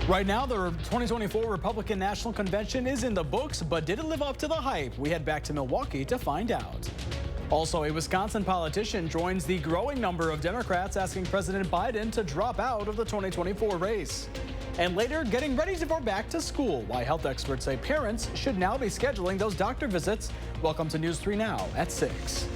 Right now, the 2024 Republican National Convention is in the books, but did it live up to the hype? We head back to Milwaukee to find out. Also, a Wisconsin politician joins the growing number of Democrats asking President Biden to drop out of the 2024 race. And later, getting ready to go back to school, why health experts say parents should now be scheduling those doctor visits. Welcome to News 3 Now at 6.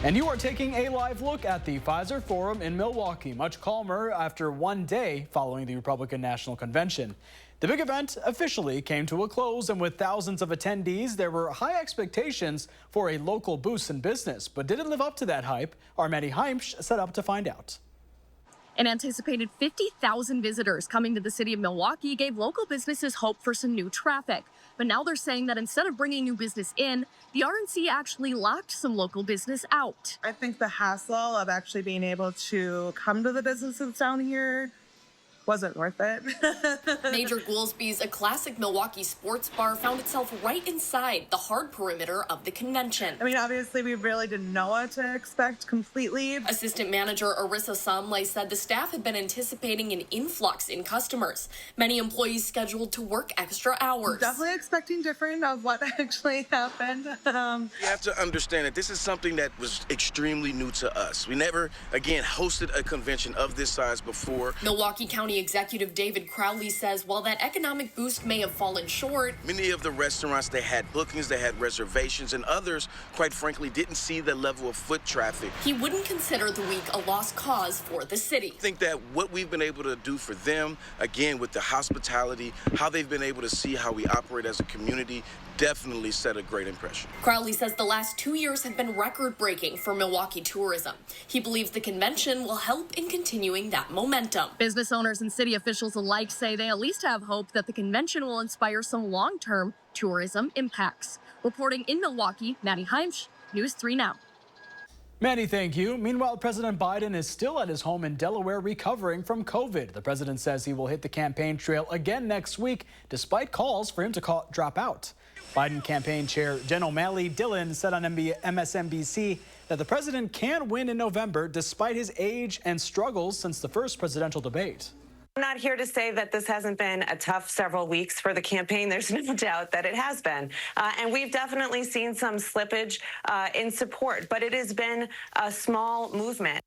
And you are taking a live look at the Pfizer Forum in Milwaukee, much calmer after one day following the Republican National Convention. The big event officially came to a close, and with thousands of attendees, there were high expectations for a local boost in business. But did it live up to that hype? Our Maddie Heimsch set up to find out. An anticipated 50,000 visitors coming to the city of Milwaukee gave local businesses hope for some new traffic. But now they're saying that instead of bringing new business in, the RNC actually locked some local business out. I think the hassle of actually being able to come to the businesses down here wasn't worth it. Major Goolsby's, a classic Milwaukee sports bar, found itself right inside the hard perimeter of the convention. I mean, obviously, we really didn't know what to expect completely. Assistant manager Arissa Somlay said the staff had been anticipating an influx in customers. Many employees scheduled to work extra hours. Definitely expecting different of what actually happened. You have to understand that this is something that was extremely new to us. We never, again, hosted a convention of this size before. Milwaukee County Executive David Crowley says while that economic boost may have fallen short, many of the restaurants, they had bookings, they had reservations, and others, quite frankly, didn't see the level of foot traffic. He wouldn't consider the week a lost cause for the city. I think that what we've been able to do for them, again, with the hospitality, how they've been able to see how we operate as a community, definitely set a great impression. Crowley says the last 2 years have been record-breaking for Milwaukee tourism. He believes the convention will help in continuing that momentum. Business owners and city officials alike say they at least have hope that the convention will inspire some long-term tourism impacts. Reporting in Milwaukee, Maddie Heimsch, News 3 Now. Maddie, thank you. Meanwhile, President Biden is still at his home in Delaware recovering from COVID. The president says he will hit the campaign trail again next week, despite calls for him to drop out. Biden campaign chair Jen O'Malley Dillon said on MSNBC that the president can win in November despite his age and struggles since the first presidential debate. I'm not here to say that this hasn't been a tough several weeks for the campaign. There's no doubt that it has been. And we've definitely seen some slippage in support, but it has been a small movement.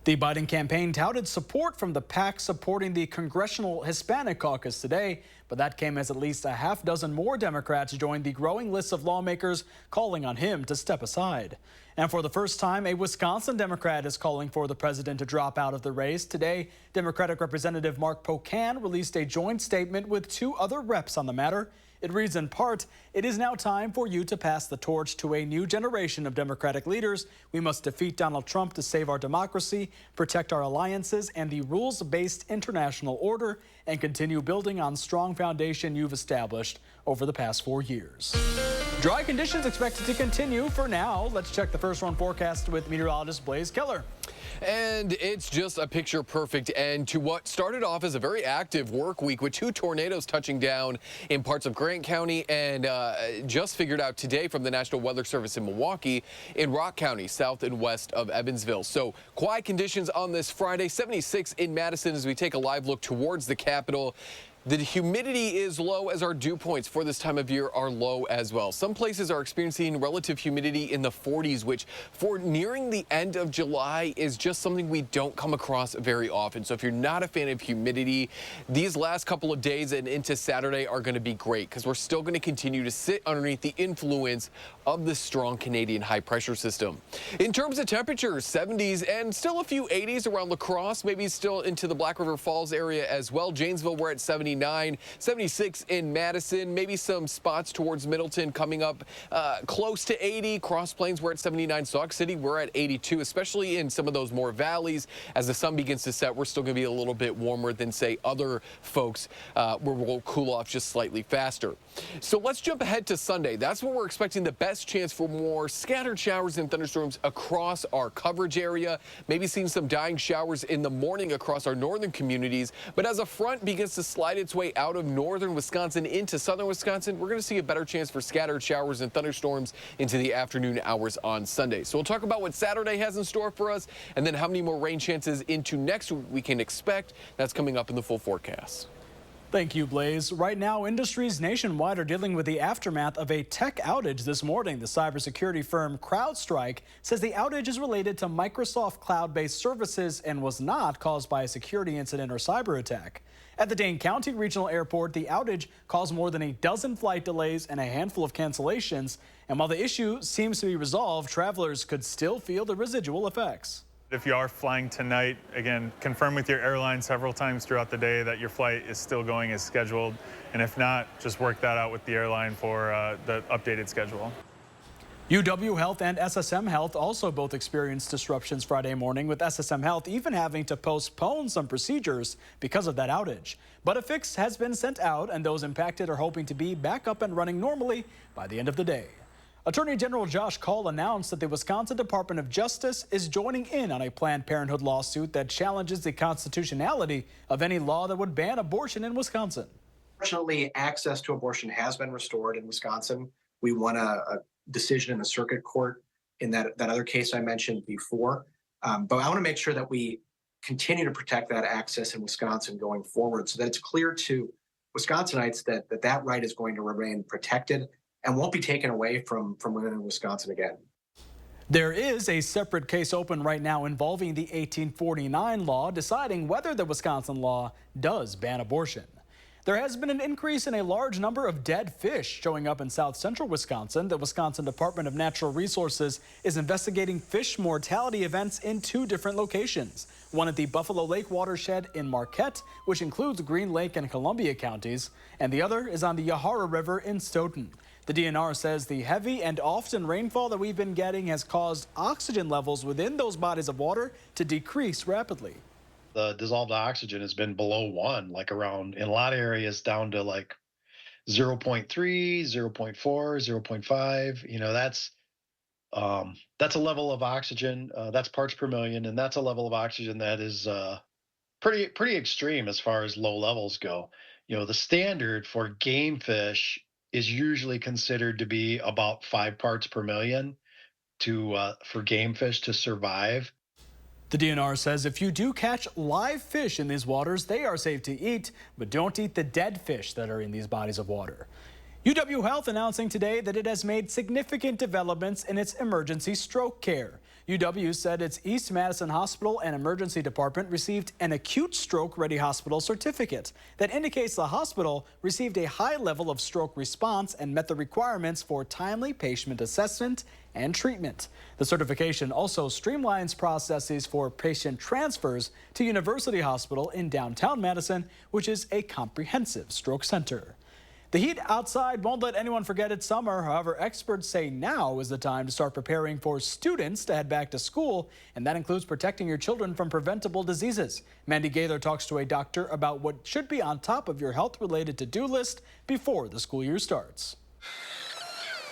The Biden campaign touted support from the PAC supporting the Congressional Hispanic Caucus today, but that came as at least a half dozen more Democrats joined the growing list of lawmakers calling on him to step aside. And for the first time, a Wisconsin Democrat is calling for the president to drop out of the race. Today, Democratic Representative Mark Pocan released a joint statement with two other reps on the matter. It reads in part, "It is now time for you to pass the torch to a new generation of Democratic leaders. We must defeat Donald Trump to save our democracy, protect our alliances and the rules-based international order, and continue building on strong foundation you've established over the past 4 years." Dry conditions expected to continue for now. Let's check the first run forecast with meteorologist Blaze Keller. And it's just a picture-perfect end to what started off as a very active work week with 2 tornadoes touching down in parts of Grant County and just figured out today from the National Weather Service in Milwaukee in Rock County, south and west of Evansville. So quiet conditions on this Friday, 76 in Madison as we take a live look towards the Capitol. The humidity is low as our dew points for this time of year are low as well. Some places are experiencing relative humidity in the 40s, which for nearing the end of July is just something we don't come across very often. So if you're not a fan of humidity, these last couple of days and into Saturday are going to be great because we're still going to continue to sit underneath the influence of the strong Canadian high pressure system. In terms of temperatures, 70s and still a few 80s around La Crosse, maybe still into the Black River Falls area as well. Janesville, we're at 79, 76 in Madison, maybe some spots towards Middleton coming up close to 80. Cross Plains, we're at 79. Sauk City, we're at 82, especially in some of those more valleys. As the sun begins to set, we're still going to be a little bit warmer than, say, other folks where we'll cool off just slightly faster. So let's jump ahead to Sunday. That's when we're expecting the best chance for more scattered showers and thunderstorms across our coverage area. Maybe seeing some dying showers in the morning across our northern communities. But as a front begins to slide its way out of northern Wisconsin into southern Wisconsin, we're going to see a better chance for scattered showers and thunderstorms into the afternoon hours on Sunday. So we'll talk about what Saturday has in store for us and then how many more rain chances into next week we can expect. That's coming up in the full forecast. Thank you, Blaze. Right now, industries nationwide are dealing with the aftermath of a tech outage this morning. The cybersecurity firm CrowdStrike says the outage is related to Microsoft cloud-based services and was not caused by a security incident or cyber attack. At the Dane County Regional Airport, the outage caused more than a dozen flight delays and a handful of cancellations. And while the issue seems to be resolved, travelers could still feel the residual effects. If you are flying tonight, again, confirm with your airline several times throughout the day that your flight is still going as scheduled. And if not, just work that out with the airline for the updated schedule. UW Health and SSM Health also both experienced disruptions Friday morning, with SSM Health even having to postpone some procedures because of that outage. But a fix has been sent out, and those impacted are hoping to be back up and running normally by the end of the day. Attorney General Josh Kaul announced that the Wisconsin Department of Justice is joining in on a Planned Parenthood lawsuit that challenges the constitutionality of any law that would ban abortion in Wisconsin. Fortunately, access to abortion has been restored in Wisconsin. We won a decision in the circuit court in that other case I mentioned before. But I want to make sure that we continue to protect that access in Wisconsin going forward so that it's clear to Wisconsinites that right is going to remain protected and won't be taken away from women in Wisconsin again. There is a separate case open right now involving the 1849 law, deciding whether the Wisconsin law does ban abortion. There has been an increase in a large number of dead fish showing up in south central Wisconsin. The Wisconsin Department of Natural Resources is investigating fish mortality events in 2 different locations. One at the Buffalo Lake watershed in Marquette, which includes Green Lake and Columbia counties, and the other is on the Yahara River in Stoughton. The DNR says the heavy and often rainfall that we've been getting has caused oxygen levels within those bodies of water to decrease rapidly. The dissolved oxygen has been below 1, like around, in a lot of areas, down to like 0.3, 0.4, 0.5. You know, that's a level of oxygen, that's parts per million, and that's a level of oxygen that is pretty extreme as far as low levels go. You know, the standard for game fish is usually considered to be about 5 parts per million for game fish to survive. The DNR says if you do catch live fish in these waters, they are safe to eat, but don't eat the dead fish that are in these bodies of water. UW Health announcing today that it has made significant developments in its emergency stroke care. UW said its East Madison Hospital and Emergency Department received an acute stroke-ready hospital certificate that indicates the hospital received a high level of stroke response and met the requirements for timely patient assessment and treatment. The certification also streamlines processes for patient transfers to University Hospital in downtown Madison, which is a comprehensive stroke center. The heat outside won't let anyone forget it's summer. However, experts say now is the time to start preparing for students to head back to school, and that includes protecting your children from preventable diseases. Mandy Gaylor talks to a doctor about what should be on top of your health-related to-do list before the school year starts.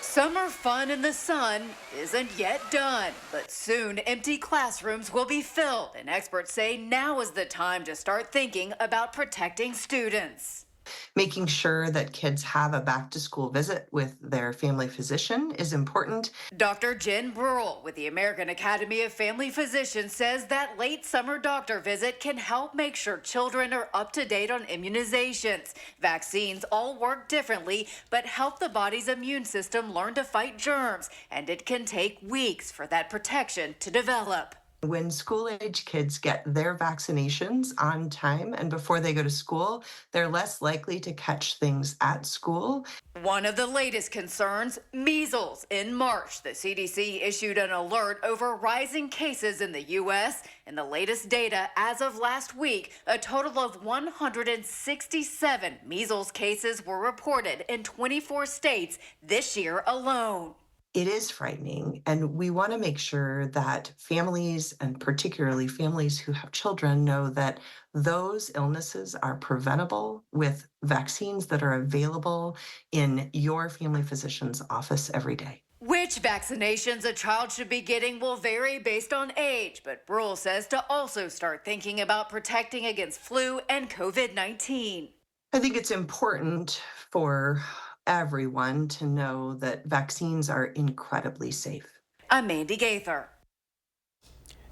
Summer fun in the sun isn't yet done, but soon empty classrooms will be filled, and experts say now is the time to start thinking about protecting students. Making sure that kids have a back-to-school visit with their family physician is important. Dr. Jen Burrell with the American Academy of Family Physicians says that late summer doctor visit can help make sure children are up to date on immunizations. Vaccines all work differently, but help the body's immune system learn to fight germs, and it can take weeks for that protection to develop. When school-age kids get their vaccinations on time and before they go to school, they're less likely to catch things at school. One of the latest concerns, measles. In March, the CDC issued an alert over rising cases in the U.S. In the latest data, as of last week, a total of 167 measles cases were reported in 24 states this year alone. It is frightening, and we want to make sure that families, and particularly families who have children, know that those illnesses are preventable with vaccines that are available in your family physician's office every day. Which vaccinations a child should be getting will vary based on age, but Burrell says to also start thinking about protecting against flu and COVID-19. I think it's important for everyone to know that vaccines are incredibly safe. I'm Mandy Gaither.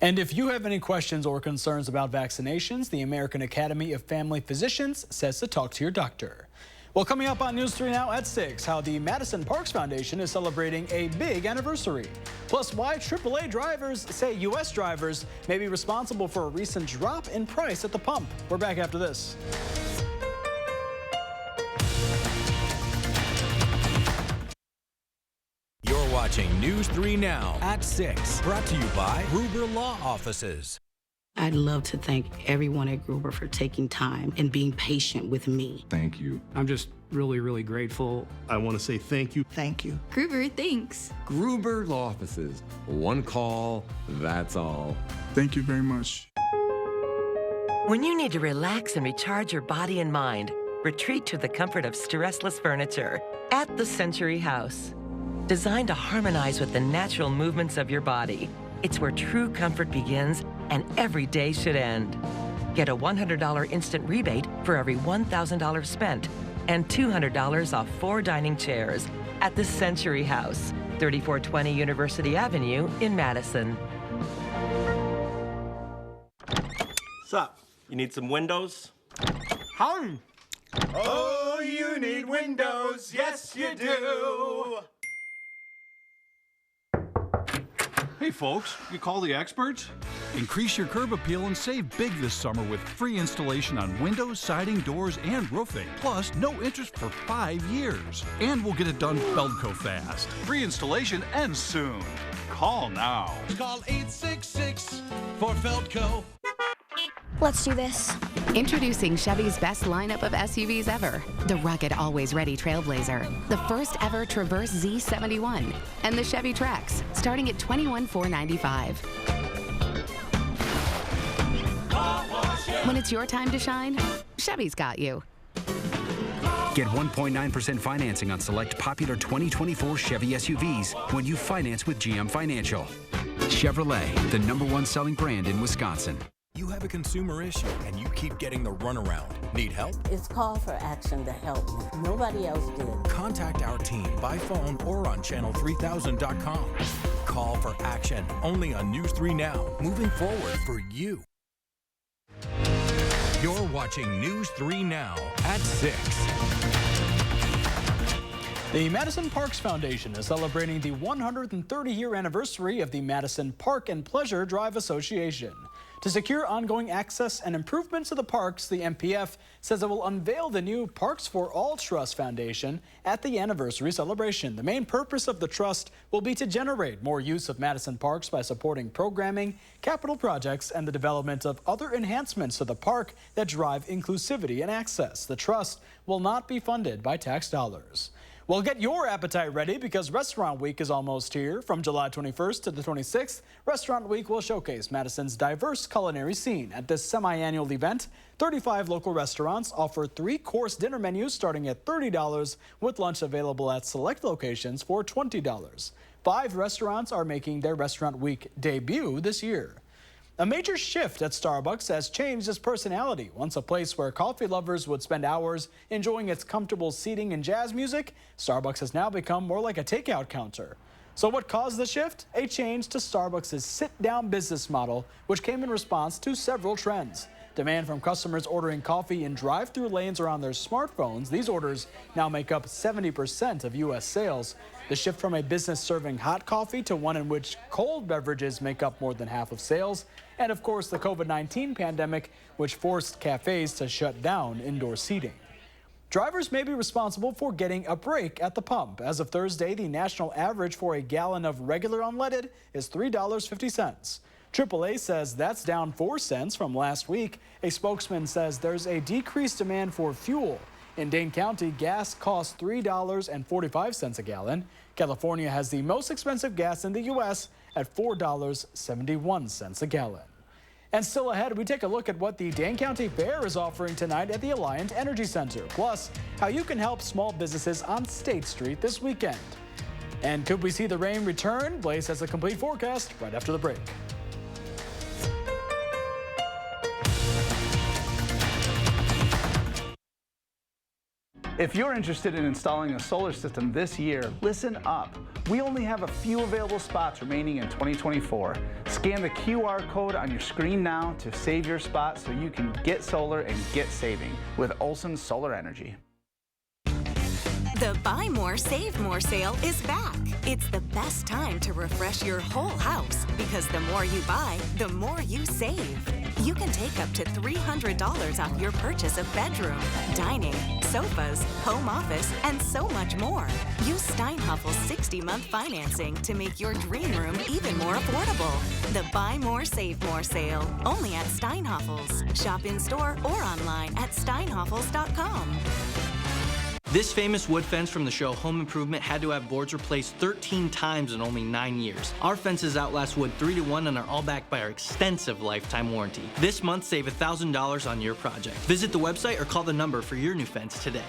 And if you have any questions or concerns about vaccinations, the American Academy of Family Physicians says to talk to your doctor. Well, coming up on News 3 Now at 6, how the Madison Parks Foundation is celebrating a big anniversary. Plus, why AAA drivers say U.S. drivers may be responsible for a recent drop in price at the pump. We're back after this. You're watching News 3 Now at 6, brought to you by Gruber Law Offices. I'd love to thank everyone at Gruber for taking time and being patient with me. Thank you. I'm just really grateful. I want to say thank you. Thank you. Gruber, thanks. Gruber Law Offices. One call, that's all. Thank you very much. When you need to relax and recharge your body and mind, retreat to the comfort of stressless furniture at the Century House. Designed to harmonize with the natural movements of your body, it's where true comfort begins and every day should end. Get a $100 instant rebate for every $1,000 spent and $200 off 4 dining chairs at the Century House, 3420 University Avenue in Madison. Sup? You need some windows? Home. Oh, you need windows. Yes, you do. Hey folks, you call the experts? Increase your curb appeal and save big this summer with free installation on windows, siding, doors, and roofing. Plus, no interest for 5 years. And we'll get it done Feldco fast. Free installation ends soon. Call now. Call 866 for Feldco. Let's do this. Introducing Chevy's best lineup of SUVs ever. The rugged, always-ready Trailblazer, the first ever Traverse Z71, and the Chevy Trax, starting at $21,495. When it's your time to shine, Chevy's got you. Get 1.9% financing on select popular 2024 Chevy SUVs when you finance with GM Financial. Chevrolet, the #1 selling brand in Wisconsin. You have a consumer issue and you keep getting the runaround. Need help? It's call for action to help me. Nobody else did. Contact our team by phone or on channel3000.com. Call for action only on News 3 Now, moving forward for you. You're watching News 3 Now at 6. The Madison Parks Foundation is celebrating the 130-year anniversary of the Madison Park and Pleasure Drive Association. To secure ongoing access and improvements to the parks, the MPF says it will unveil the new Parks for All Trust Foundation at the anniversary celebration. The main purpose of the trust will be to generate more use of Madison parks by supporting programming, capital projects, and the development of other enhancements to the park that drive inclusivity and access. The trust will not be funded by tax dollars. Well, get your appetite ready because Restaurant Week is almost here. From July 21st to the 26th, Restaurant Week will showcase Madison's diverse culinary scene. At this semi-annual event, 35 local restaurants offer 3-course dinner menus starting at $30 with lunch available at select locations for $20. 5 restaurants are making their Restaurant Week debut this year. A major shift at Starbucks has changed its personality. Once a place where coffee lovers would spend hours enjoying its comfortable seating and jazz music, Starbucks has now become more like a takeout counter. So what caused the shift? A change to Starbucks' sit-down business model, which came in response to several trends. Demand from customers ordering coffee in drive-through lanes or on their smartphones. These orders now make up 70% of U.S. sales. The shift from a business serving hot coffee to one in which cold beverages make up more than half of sales. And of course, the COVID-19 pandemic, which forced cafes to shut down indoor seating. Drivers may be responsible for getting a break at the pump. As of Thursday, the national average for a gallon of regular unleaded is $3.50. AAA says that's down 4 cents from last week. A spokesman says there's a decreased demand for fuel. In Dane County, gas costs $3.45 a gallon. California has the most expensive gas in the U.S. at $4.71 a gallon. And still ahead, we take a look at what the Dane County Fair is offering tonight at the Alliant Energy Center. Plus, how you can help small businesses on State Street this weekend. And could we see the rain return? Blaze has a complete forecast right after the break. If you're interested in installing a solar system this year, listen up. We only have a few available spots remaining in 2024. Scan the QR code on your screen now to save your spot so you can get solar and get saving with Olson Solar Energy. The Buy More, Save More sale is back. It's the best time to refresh your whole house because the more you buy, the more you save. You can take up to $300 off your purchase of bedroom, dining, sofas, home office, and so much more. Use Steinhaffel's 60-month financing to make your dream room even more affordable. The Buy More, Save More sale, only at Steinhaffel's. Shop in-store or online at steinhaffels.com. This famous wood fence from the show Home Improvement had to have boards replaced 13 times in only 9 years. Our fences outlast wood 3 to 1 and are all backed by our extensive lifetime warranty. This month, save $1,000 on your project. Visit the website or call the number for your new fence today.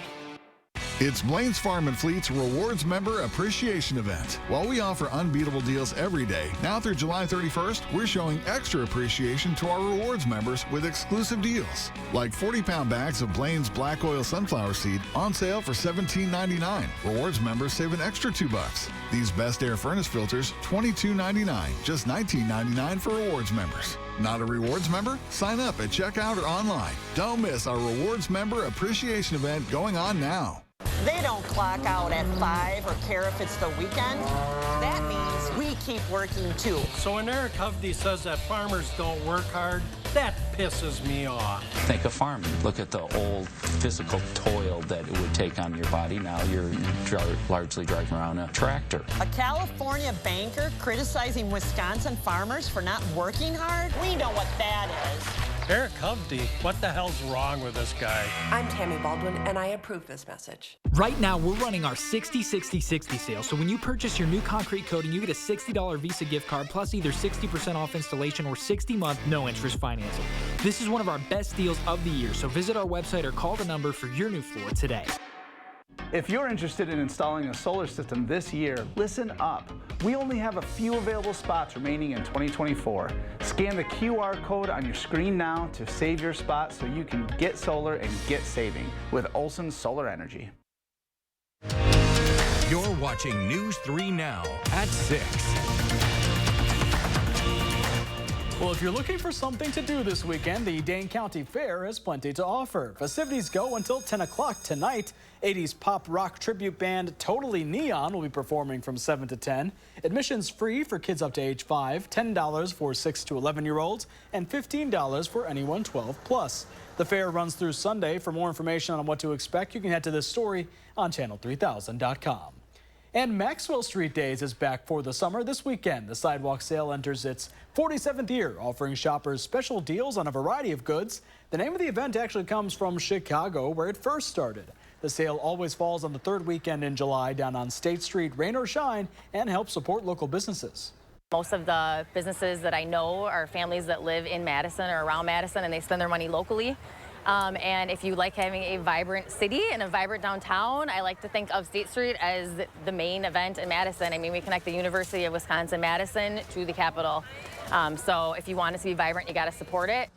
It's Blaine's Farm and Fleet's Rewards Member Appreciation Event. While we offer unbeatable deals every day, now through July 31st, we're showing extra appreciation to our rewards members with exclusive deals. Like 40-pound bags of Blaine's Black Oil Sunflower Seed on sale for $17.99. Rewards members save an extra $2. These Best Air Furnace filters, $22.99. Just $19.99 for rewards members. Not a rewards member? Sign up at checkout or online. Don't miss our Rewards Member Appreciation Event going on now. They don't clock out at 5 or care if it's the weekend. That means we keep working too. So when Eric Hovde says that farmers don't work hard, that pisses me off. Think of farming. Look at the old physical toil that it would take on your body. Now you're largely driving around a tractor. A California banker criticizing Wisconsin farmers for not working hard? We know what that is. Eric Hovde, what the hell's wrong with this guy? I'm Tammy Baldwin, and I approve this message. Right now, we're running our 60-60-60 sale. So when you purchase your new concrete coating, you get a $60 Visa gift card plus either 60% off installation or 60-month no-interest financing. This is one of our best deals of the year, so visit our website or call the number for your new floor today. If you're interested in installing a solar system this year, listen up. We only have a few available spots remaining in 2024. Scan the QR code on your screen now to save your spot so you can get solar and get saving with Olson Solar Energy. You're watching News 3 Now at 6. Well, if you're looking for something to do this weekend, the Dane County Fair has plenty to offer. Festivities go until 10 o'clock tonight. 80s pop rock tribute band Totally Neon will be performing from 7 to 10. Admission's free for kids up to age 5, $10 for 6 to 11-year-olds, and $15 for anyone 12 plus. The fair runs through Sunday. For more information on what to expect, you can head to this story on channel3000.com. And Maxwell Street Days is back for the summer this weekend. The sidewalk sale enters its 47th year, offering shoppers special deals on a variety of goods. The name of the event actually comes from Chicago, where it first started. The sale always falls on the third weekend in July down on State Street, rain or shine, and helps support local businesses. Most of the businesses that I know are families that live in Madison or around Madison, and they spend their money locally. And if you like having a vibrant city and a vibrant downtown, I like to think of State Street as the main event in Madison. I mean, we connect the University of Wisconsin-Madison to the Capitol. So if you want it to be vibrant, you got to support it.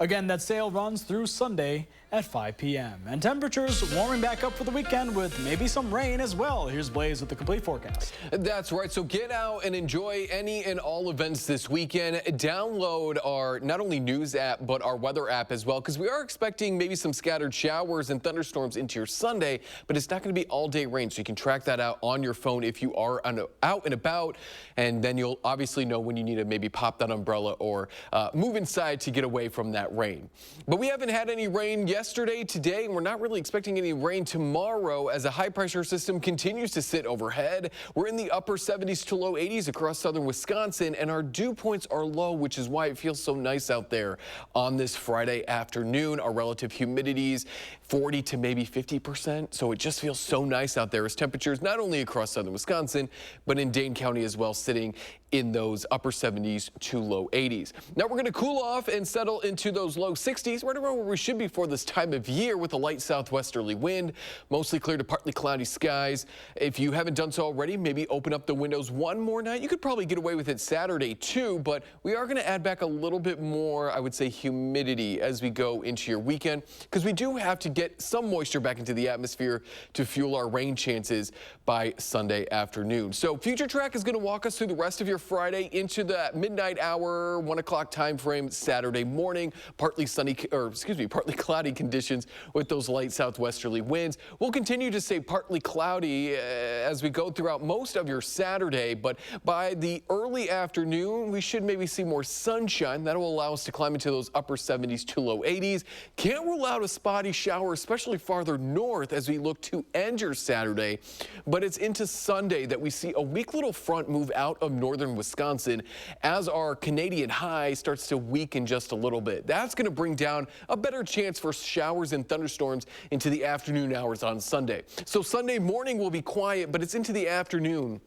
Again, that sale runs through Sunday at 5 p.m. And temperatures warming back up for the weekend with maybe some rain as well. Here's Blaze with the complete forecast. That's right. So get out and enjoy any and all events this weekend. Download our not only news app, but our weather app as well, because we are expecting maybe some scattered showers and thunderstorms into your Sunday, but it's not going to be all day rain. So you can track that out on your phone if you are out and about. And then you'll obviously know when you need to maybe pop that umbrella or move inside to get away from that rain. But we haven't had any rain yesterday, today, and we're not really expecting any rain tomorrow as a high pressure system continues to sit overhead. We're in the upper 70s to low 80s across southern Wisconsin, and our dew points are low, which is why it feels so nice out there on this Friday afternoon. Our relative humidities 40 to maybe 50%, so it just feels so nice out there as temperatures not only across southern Wisconsin, but in Dane County as well, sitting in those upper 70s to low 80s. Now we're going to cool off and settle into those low 60s, right around where we should be for this time of year, with a light southwesterly wind, mostly clear to partly cloudy skies. If you haven't done so already, maybe open up the windows one more night. You could probably get away with it Saturday too, but we are going to add back a little bit more, I would say, humidity as we go into your weekend, because we do have to get some moisture back into the atmosphere to fuel our rain chances by Sunday afternoon. So Future Track is going to walk us through the rest of your Friday into the midnight hour, 1 o'clock time frame Saturday morning. Partly cloudy conditions with those light southwesterly winds. We'll continue to stay partly cloudy as we go throughout most of your Saturday, but by the early afternoon, we should maybe see more sunshine. That'll allow us to climb into those upper 70s to low 80s. Can't rule out a spotty shower, especially farther north as we look to end your Saturday, but it's into Sunday that we see a weak little front move out of northern Wisconsin as our Canadian high starts to weaken just a little bit. That's going to bring down a better chance for showers and thunderstorms into the afternoon hours on Sunday. So Sunday morning will be quiet, but it's into the afternoon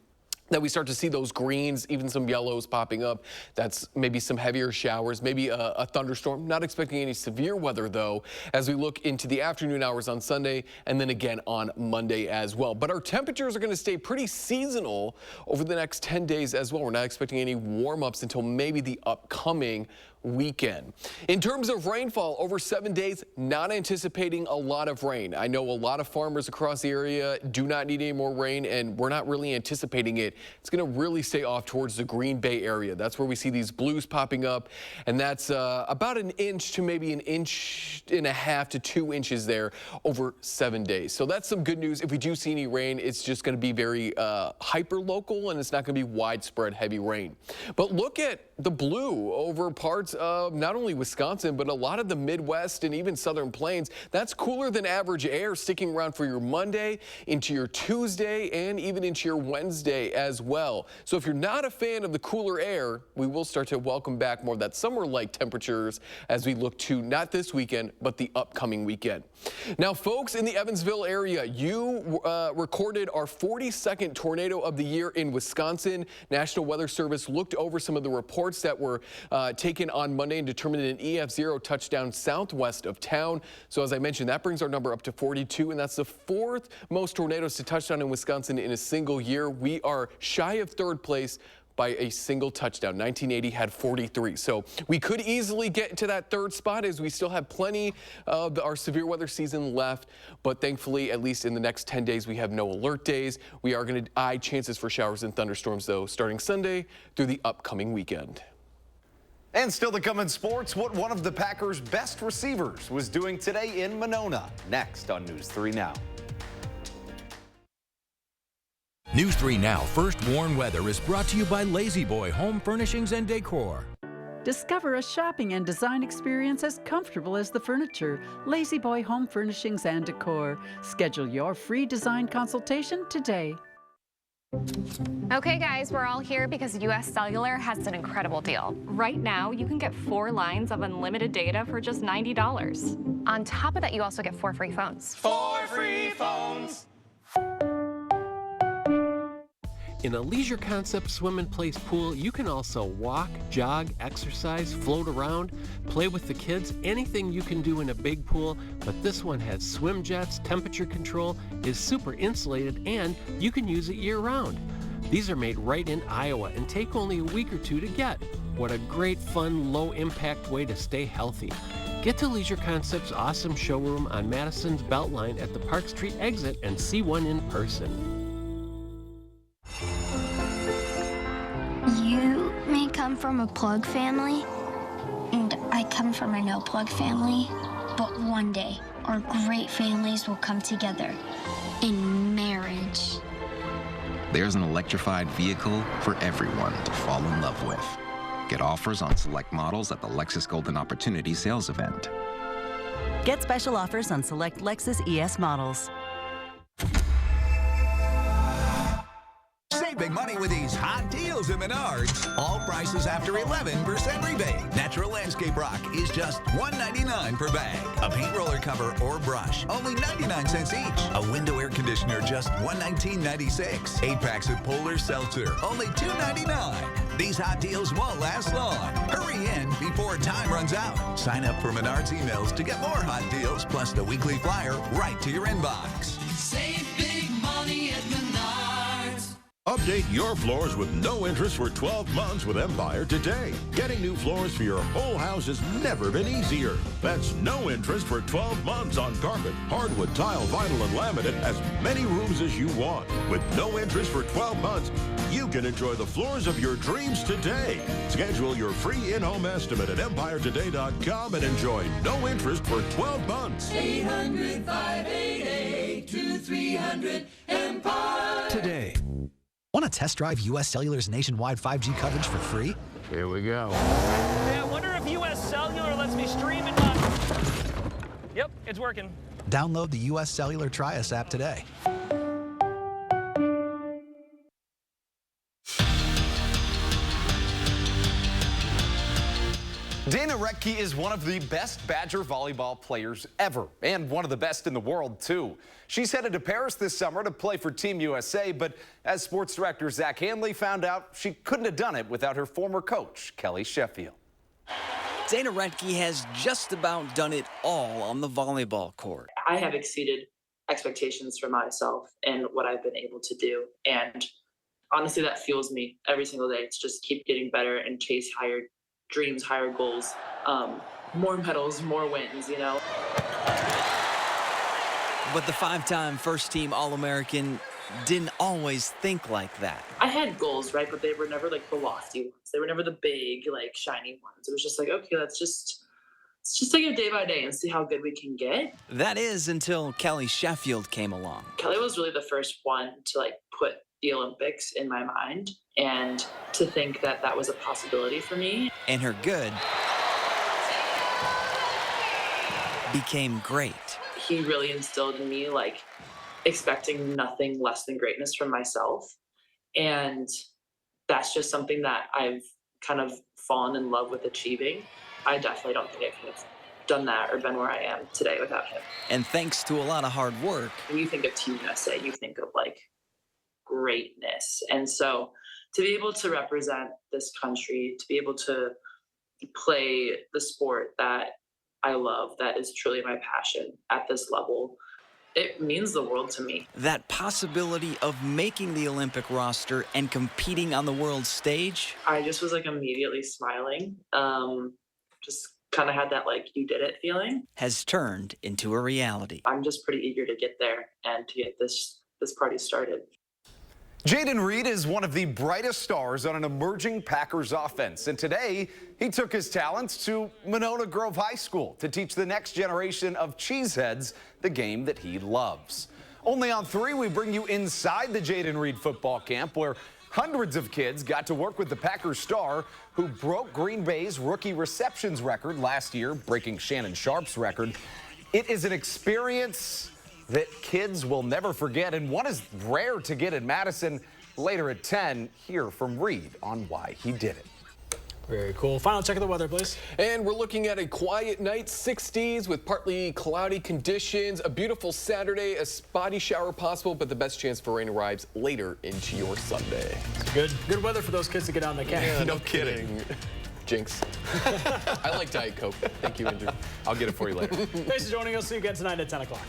that we start to see those greens, even some yellows popping up. That's maybe some heavier showers, maybe a thunderstorm. Not expecting any severe weather, though, as we look into the afternoon hours on Sunday and then again on Monday as well. But our temperatures are going to stay pretty seasonal over the next 10 days as well. We're not expecting any warm-ups until maybe the upcoming weekend. In terms of rainfall, over 7 days, not anticipating a lot of rain. I know a lot of farmers across the area do not need any more rain, and we're not really anticipating it. It's going to really stay off towards the Green Bay area. That's where we see these blues popping up, and that's about an inch to maybe an inch and a half to 2 inches there over 7 days. So that's some good news. If we do see any rain, it's just going to be very hyper local, and it's not going to be widespread heavy rain. But look at the blue over parts of not only Wisconsin, but a lot of the Midwest and even Southern Plains. That's cooler than average air sticking around for your Monday, into your Tuesday, and even into your Wednesday as well. So if you're not a fan of the cooler air, we will start to welcome back more of that summer-like temperatures as we look to not this weekend, but the upcoming weekend. Now, folks in the Evansville area, you recorded our 42nd tornado of the year in Wisconsin. National Weather Service looked over some of the reports that were taken on Monday and determined an EF0 touchdown southwest of town. So as I mentioned, that brings our number up to 42, and that's the 4th most tornadoes to touch down in Wisconsin in a single year. We are shy of 3rd place by a single touchdown. 1980 had 43. So we could easily get to that 3rd spot as we still have plenty of our severe weather season left. But thankfully, at least in the next 10 days, we have no alert days. We are going to eye chances for showers and thunderstorms, though, starting Sunday through the upcoming weekend. And still to come in sports, what one of the Packers' best receivers was doing today in Monona. Next on News 3 Now. News 3 Now First Warn Weather is brought to you by Lazy Boy Home Furnishings and Decor. Discover a shopping and design experience as comfortable as the furniture. Lazy Boy Home Furnishings and Decor. Schedule your free design consultation today. Okay guys, we're all here because US Cellular has an incredible deal. Right now, you can get 4 lines of unlimited data for just $90. On top of that, you also get 4 free phones. 4 free phones! In a Leisure Concept swim and place pool, you can also walk, jog, exercise, float around, play with the kids, anything you can do in a big pool, but this one has swim jets, temperature control, is super insulated, and you can use it year-round. These are made right in Iowa and take only a week or 2 to get. What a great, fun, low-impact way to stay healthy. Get to Leisure Concept's awesome showroom on Madison's Beltline at the Park Street exit and see one in person. You may come from a plug family, and I come from a no-plug family, but one day our great families will come together in marriage. There's an electrified vehicle for everyone to fall in love with. Get offers on select models at the Lexus Golden Opportunity Sales Event. Get special offers on select Lexus ES models. Save big money money with these hot deals at Menards. All prices after 11% rebate. Natural landscape rock is just $1.99 per bag. A paint roller cover or brush, only 99 cents each. A window air conditioner, just $119.96. 8 packs of Polar Seltzer, only $2.99. These hot deals won't last long. Hurry in before time runs out. Sign up for Menards emails to get more hot deals, plus the weekly flyer right to your inbox. Save big money at Menards. Update your floors with no interest for 12 months with Empire today. Getting new floors for your whole house has never been easier. That's no interest for 12 months on carpet, hardwood, tile, vinyl, and laminate, as many rooms as you want. With no interest for 12 months, you can enjoy the floors of your dreams today. Schedule your free in-home estimate at EmpireToday.com and enjoy no interest for 12 months. 800-588-2300 Empire. Today. Want to test drive U.S. Cellular's nationwide 5G coverage for free? Here we go. Hey, I wonder if U.S. Cellular lets me stream in my... Yep, it's working. Download the U.S. Cellular Tri-Us app today. Dana Rettke is one of the best Badger volleyball players ever, and one of the best in the world, too. She's headed to Paris this summer to play for Team USA, but as sports director Zach Hanley found out, she couldn't have done it without her former coach, Kelly Sheffield. Dana Rettke has just about done it all on the volleyball court. I have exceeded expectations for myself and what I've been able to do, and honestly, that fuels me every single day. It's just keep getting better and chase higher dreams, higher goals, more medals, more wins, you know. But the 5-time first-team All-American didn't always think like that. I had goals, right? But they were never like the lofty ones. They were never the big, like shiny ones. It was just like, okay, let's just take it day by day and see how good we can get. That is until Kelly Sheffield came along. Kelly was really the first one to like put the Olympics in my mind and to think that that was a possibility for me. And her good became great. He really instilled in me like expecting nothing less than greatness from myself. And that's just something that I've kind of fallen in love with achieving. I definitely don't think I could have done that or been where I am today without him. And thanks to a lot of hard work. When you think of Team USA, you think of like greatness. And so to be able to represent this country, to be able to play the sport that I love, that is truly my passion at this level, it means the world to me. That possibility of making the Olympic roster and competing on the world stage. I just was like immediately smiling. Just kind of had that like you did it feeling. Has turned into a reality. I'm just pretty eager to get there and to get this party started. Jaden Reed is one of the brightest stars on an emerging Packers offense, and today he took his talents to Monona Grove High School to teach the next generation of cheeseheads the game that he loves. Only on 3, we bring you inside the Jaden Reed football camp, where hundreds of kids got to work with the Packers star who broke Green Bay's rookie receptions record last year, breaking Shannon Sharp's record. It is an experience that kids will never forget, and one is rare to get in Madison. Later at 10, hear from Reed on why he did it. Very cool. Final check of the weather, please. And we're looking at a quiet night, 60s with partly cloudy conditions. A beautiful Saturday, a spotty shower possible, but the best chance for rain arrives later into your Sunday. Good weather for those kids to get on the camp. Yeah, no kidding. Jinx. I like Diet Coke. Thank you, Andrew. I'll get it for you later. Thanks for joining us. See you again tonight at 10 o'clock.